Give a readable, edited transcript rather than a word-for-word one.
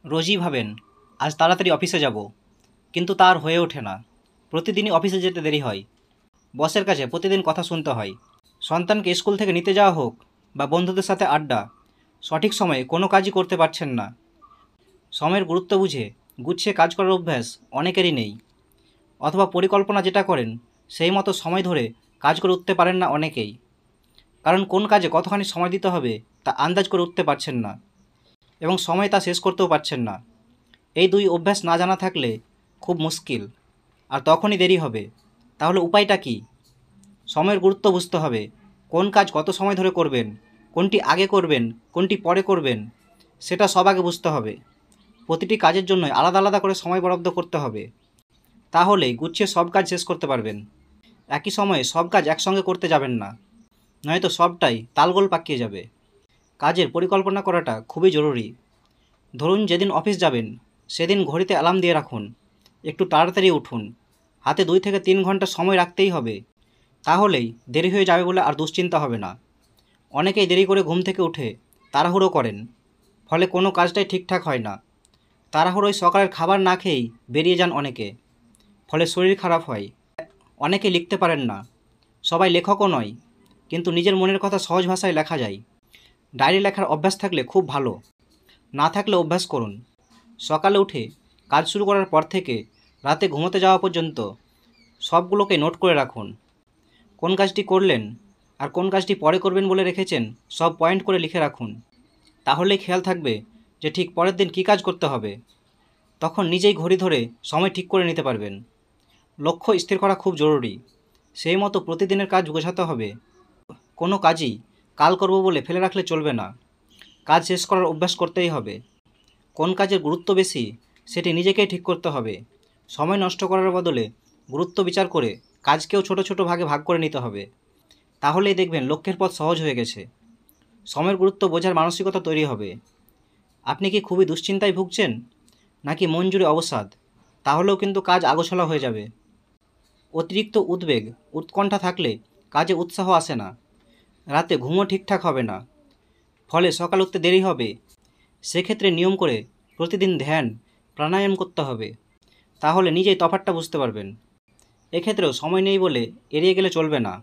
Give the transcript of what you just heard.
রোজই ভাবেন আজ তাড়াতাড়ি অফিসে যাব, কিন্তু তা আর হয়ে ওঠে না। প্রতিদিনই অফিসে যেতে দেরি হয়, বসের কাছে প্রতিদিন কথা শুনতে হয়। সন্তানকে স্কুল থেকে নিতে যাওয়া হোক বা বন্ধুদের সাথে আড্ডা, সঠিক সময়ে কোনো কাজই করতে পারছেন না। সময়ের গুরুত্ব বুঝে গুছিয়ে কাজ করার অভ্যাস অনেকেরই নেই, অথবা পরিকল্পনা যেটা করেন সেই মতো সময় ধরে কাজ করে উঠতে পারেন না অনেকেই। কারণ কোন কাজে কতখানি সময় দিতে হবে তা আন্দাজ করে উঠতে পারছেন না, এবং সময় তা শেষ করতেও পারছেন না। এই দুই অভ্যাস না জানা থাকলে খুব মুশকিল, আর তখনই দেরি হবে। তাহলে উপায়টা কি? সময়ের গুরুত্ব বুঝতে হবে। কোন কাজ কত সময় ধরে করবেন, কোনটি আগে করবেন, কোনটি পরে করবেন, সেটা সব আগে বুঝতে হবে। প্রতিটি কাজের জন্যই আলাদা আলাদা করে সময় বরাদ্দ করতে হবে, তাহলেই গুছিয়ে সব কাজ শেষ করতে পারবেন। একই সময়ে সব কাজ একসঙ্গে করতে যাবেন না, নয়তো সবটাই তালগোল পাকিয়ে যাবে। কাজের পরিকল্পনা করাটা খুবই জরুরি। ধরুন যেদিন অফিস যাবেন সেদিন ঘড়িতে অ্যালার্ম দিয়ে রাখুন, একটু তাড়াতাড়ি উঠুন। হাতে 2 থেকে 3 ঘন্টা সময় রাখতেই হবে, তাহলেই দেরি হয়ে যাবে বলে আর দুশ্চিন্তা হবে না। অনেকেই দেরি করে ঘুম থেকে উঠে তাড়াহুড়ো করেন, ফলে কোনো কাজটাই ঠিকঠাক হয় না। তাড়াহুড়োয় সকালের খাবার না খেয়েই বেরিয়ে যান অনেকে, ফলে শরীর খারাপ হয়। অনেকে লিখতে পারেন না, সবাই লেখকও নয়, কিন্তু নিজের মনের কথা সহজ ভাষায় লেখা যায়। ডায়েরি লেখার অভ্যাস থাকলে খুব ভালো, না থাকলে অভ্যাস করুন। সকালে উঠে কাজ শুরু করার পর থেকে রাতে ঘুমোতে যাওয়া পর্যন্ত সবগুলোকে নোট করে রাখুন। কোন কাজটি করলেন আর কোন কাজটি পরে করবেন বলে রেখেছেন, সব পয়েন্ট করে লিখে রাখুন। তাহলেই খেয়াল থাকবে যে ঠিক পরের দিন কী কাজ করতে হবে। তখন নিজেই ঘড়ি ধরে সময় ঠিক করে নিতে পারবেন। লক্ষ্য স্থির করা খুব জরুরি, সেই মতো প্রতিদিনের কাজ গোছাতে হবে। কোনো কাজই কাল করব বলে ফেলে রাখলে চলবে না, কাজ শেষ করার অভ্যাস করতেই হবে। কোন কাজের গুরুত্ব বেশি সেটি নিজেকেই ঠিক করতে হবে। সময় নষ্ট করার বদলে গুরুত্ব বিচার করে কাজকেও ছোট ছোট ভাগে ভাগ করে নিতে হবে, তাহলেই দেখবেন লক্ষ্যের পথ সহজ হয়ে গেছে। সময়ের গুরুত্ব বোঝার মানসিকতা তৈরি হবে। আপনি কি খুবই দুশ্চিন্তায় ভুগছেন, নাকি মন জুড়ে অবসাদ? তাহলেও কিন্তু কাজ আগোছালো হয়ে যাবে। অতিরিক্ত উদ্বেগ, উৎকণ্ঠা থাকলে কাজে উৎসাহ আসে না, রাতে ঘুমও ঠিকঠাক হবে না, ফলে সকাল উঠতে দেরি হবে। সেক্ষেত্রে নিয়ম করে প্রতিদিন ধ্যান, প্রাণায়াম করতে হবে, তাহলে নিজেই তফাৎটা বুঝতে পারবেন। এক্ষেত্রেও সময় নেই বলে এড়িয়ে গেলে চলবে না।